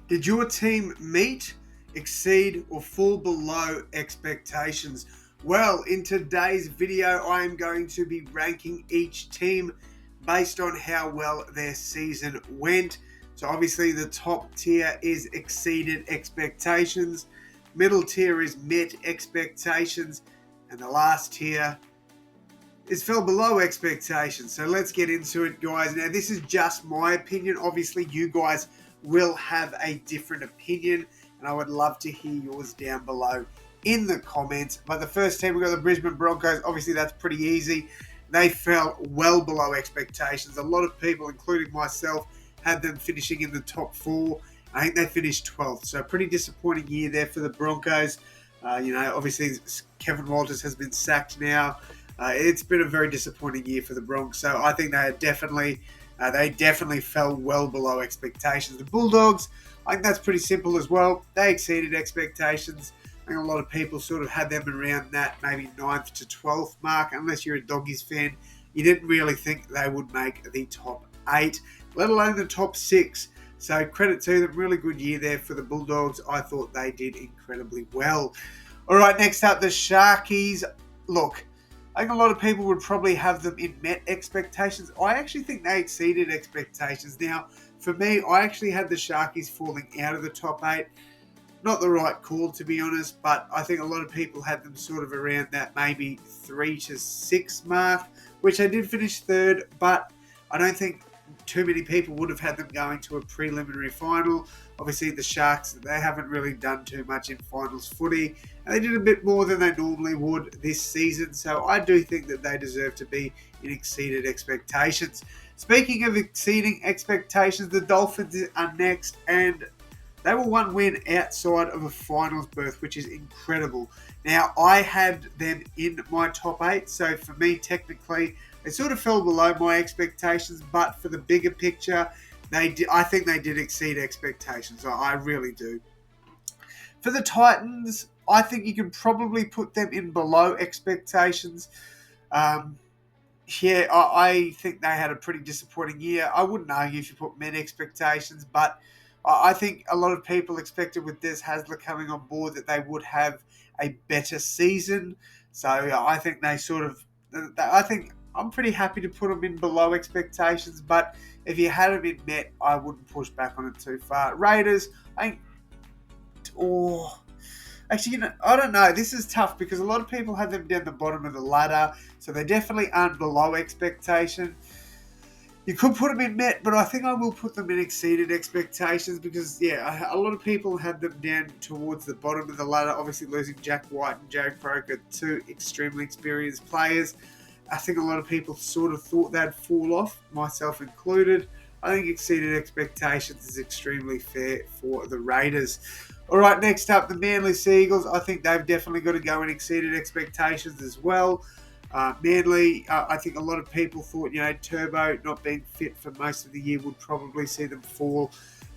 Did your team meet, exceed, or fall below expectations? Well, in today's video, I am going to be ranking each team based on how well their season went. So obviously the top tier is exceeded expectations, middle tier is met expectations, and the last tier is fell below expectations. So let's get into it, guys. Now, this is just my opinion. Obviously, you guys will have a different opinion, and I would love to hear yours down below in the comments. But the first team, we've got the Brisbane Broncos. Obviously, that's pretty easy. They fell well below expectations. A lot of people, including myself, had them finishing in the top 4. I think they finished 12th. So, a pretty disappointing year there for the Broncos. Obviously, Kevin Walters has been sacked now. It's been a very disappointing year for the Broncos. So, I think they definitely fell well below expectations. The Bulldogs, I think that's pretty simple as well. They exceeded expectations. I think a lot of people sort of had them around that maybe 9th to 12th mark. Unless you're a Doggies fan, you didn't really think they would make the top 8, let alone the top 6. So credit to them. Really good year there for the Bulldogs. I thought they did incredibly well. All right, next up, the Sharkies. Look, I think a lot of people would probably have them in met expectations. I actually think they exceeded expectations. Now, for me, I actually had the Sharkies falling out of the top 8. Not the right call, to be honest, but I think a lot of people had them sort of around that maybe 3 to 6 mark, which I did finish 3rd, but I don't think too many people would have had them going to a preliminary final. Obviously, the Sharks, they haven't really done too much in finals footy, and they did a bit more than they normally would this season, so I do think that they deserve to be in exceeded expectations. Speaking of exceeding expectations, the Dolphins are next, and they were one win outside of a finals berth, which is incredible. Now, I had them in my top 8, so for me, technically, they sort of fell below my expectations, but for the bigger picture, I think they did exceed expectations. I really do. For the Titans, I think you can probably put them in below expectations. I think they had a pretty disappointing year. I wouldn't argue if you put met expectations, but I think a lot of people expected with Des Hasler coming on board that they would have a better season. So I think I'm pretty happy to put them in below expectations, but if you had them in met, I wouldn't push back on it too far. Raiders, I don't know. This is tough because a lot of people had them down the bottom of the ladder, so they definitely aren't below expectation. You could put them in met, but I think I will put them in exceeded expectations because, a lot of people had them down towards the bottom of the ladder. Obviously, losing Jack White and Jared Croker, 2 extremely experienced players. I think a lot of people sort of thought they'd fall off, myself included. I think exceeded expectations is extremely fair for the Raiders. All right, next up, the Manly Seagulls. I think they've definitely got to go in exceeded expectations as well. Manly, I think a lot of people thought, Turbo not being fit for most of the year would probably see them fall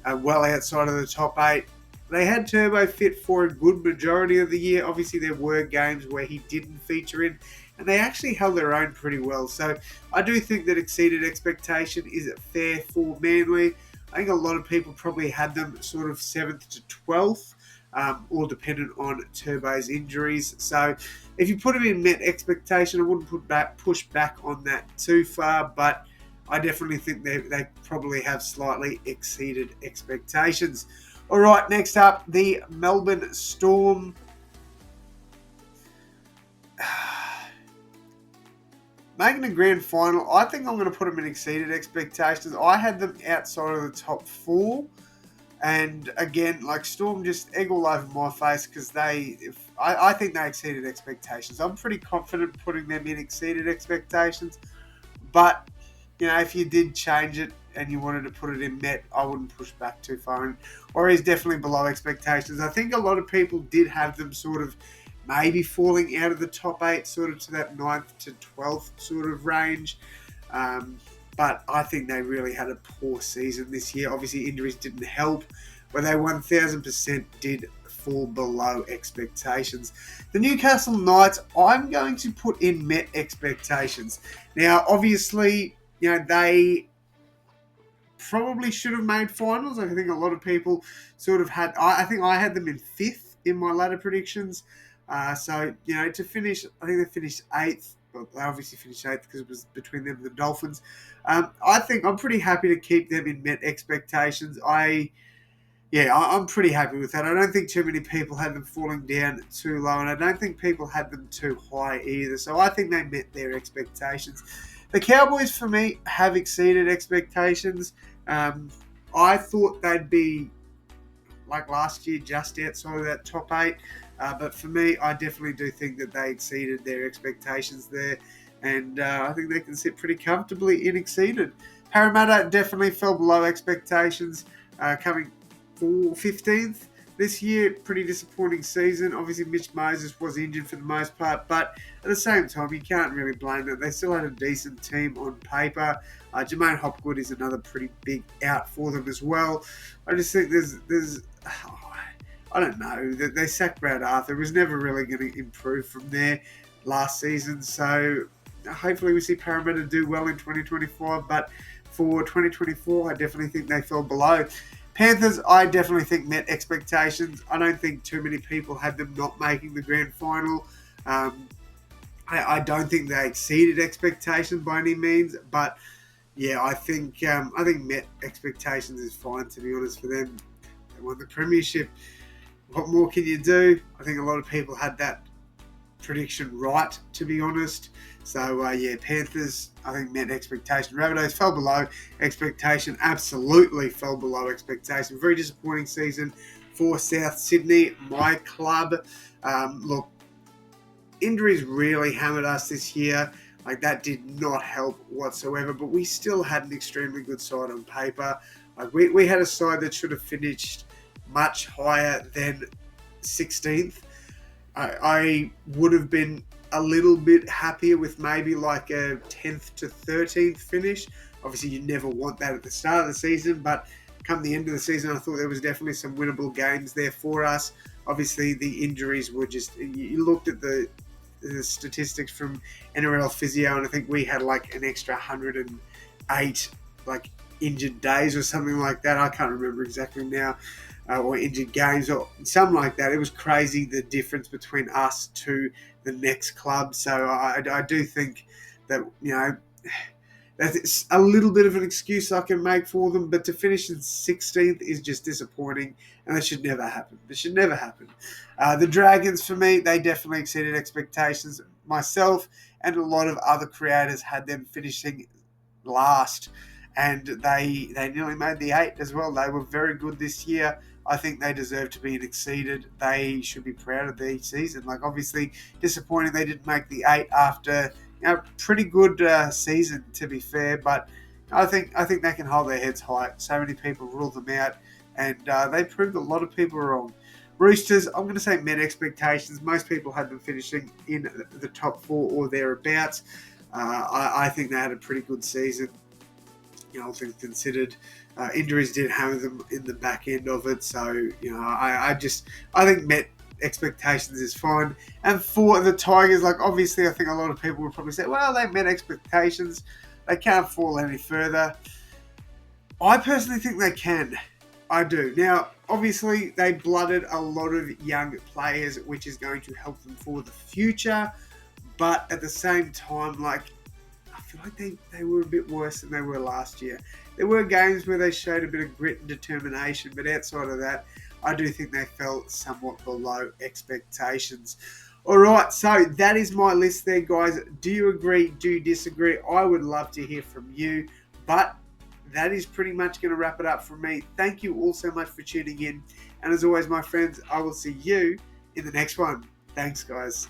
well outside of the top 8. They had Turbo fit for a good majority of the year. Obviously, there were games where he didn't feature in, and they actually held their own pretty well. So I do think that exceeded expectation is fair for Manly. I think a lot of people probably had them sort of 7th to 12th, all dependent on Turbo's injuries. So if you put him in met expectation, I wouldn't push back on that too far, but I definitely think they probably have slightly exceeded expectations. All right, next up, the Melbourne Storm. Making a grand final, I think I'm going to put them in exceeded expectations. I had them outside of the top 4. And again, Storm just egg all over my face because I think they exceeded expectations. I'm pretty confident putting them in exceeded expectations. But, if you did change it and you wanted to put it in met, I wouldn't push back too far. Or he's definitely below expectations. I think a lot of people did have them sort of maybe falling out of the top 8, sort of to that 9th to 12th sort of range. But I think they really had a poor season this year. Obviously, injuries didn't help, but they 1,000% did fall below expectations. The Newcastle Knights, I'm going to put in met expectations. Now, obviously, they probably should have made finals. I think a lot of people sort of had. I think I had them in 5th in my ladder predictions. So to finish, I think they finished 8th. Well, they obviously finished 8th because it was between them and the Dolphins. I think I'm pretty happy to keep them in met expectations. I'm pretty happy with that. I don't think too many people had them falling down too low, and I don't think people had them too high either. So I think they met their expectations. The Cowboys, for me, have exceeded expectations. I thought they'd be, like last year, just outside of that top 8. But for me, I definitely do think that they exceeded their expectations there. And I think they can sit pretty comfortably in exceeded. Parramatta definitely fell below expectations, coming 15th this year. Pretty disappointing season. Obviously, Mitch Moses was injured for the most part, but at the same time, you can't really blame them. They still had a decent team on paper. Jermaine Hopgood is another pretty big out for them as well. I just think there's I don't know. They sacked Brad Arthur. It was never really going to improve from there last season. So hopefully we see Parramatta do well in 2025. But for 2024, I definitely think they fell below. Panthers, I definitely think met expectations. I don't think too many people had them not making the grand final. I don't think they exceeded expectations by any means. But yeah, I think met expectations is fine, to be honest, for them. They won the premiership. What more can you do? I think a lot of people had that prediction right, to be honest. So, Panthers, I think, met expectation. Rabbitohs fell below expectation. Absolutely fell below expectation. Very disappointing season for South Sydney, my club. Look, injuries really hammered us this year. Like, that did not help whatsoever. But we still had an extremely good side on paper. Like, we had a side that should have finished much higher than 16th. I would have been a little bit happier with maybe like a 10th to 13th finish. Obviously, you never want that at the start of the season, but come the end of the season, I thought there was definitely some winnable games there for us. Obviously, the injuries were just... You looked at the statistics from NRL Physio, and I think we had like an extra 108 like injured days or something like that. I can't remember exactly now. Or injured games or something like that. It was crazy, the difference between us to the next club. So I do think that, that's a little bit of an excuse I can make for them, but to finish in 16th is just disappointing, and that should never happen. It should never happen. The Dragons, for me, they definitely exceeded expectations. Myself and a lot of other creators had them finishing last, and they nearly made the 8 as well. They were very good this year. I think they deserve to be exceeded. They should be proud of their season. Like, obviously, disappointing they didn't make the 8 after pretty good season, to be fair. But I think they can hold their heads high. So many people ruled them out, and they proved a lot of people wrong. Roosters, I'm going to say met expectations. Most people had them finishing in the top 4 or thereabouts. I think they had a pretty good season. All things considered. Injuries did hammer them in the back end of it, so I think met expectations is fine. And for the Tigers, like, obviously, I think a lot of people would probably say, well, they met expectations, they can't fall any further. I personally think they can. I do. Now, obviously, they blooded a lot of young players, which is going to help them for the future, but at the same time, like, I feel like they were a bit worse than they were last year. There were games where they showed a bit of grit and determination, but outside of that, I do think they fell somewhat below expectations. All right, so that is my list there, guys. Do you agree? Do you disagree? I would love to hear from you, but that is pretty much going to wrap it up from me. Thank you all so much for tuning in, and as always, my friends, I will see you in the next one. Thanks, guys.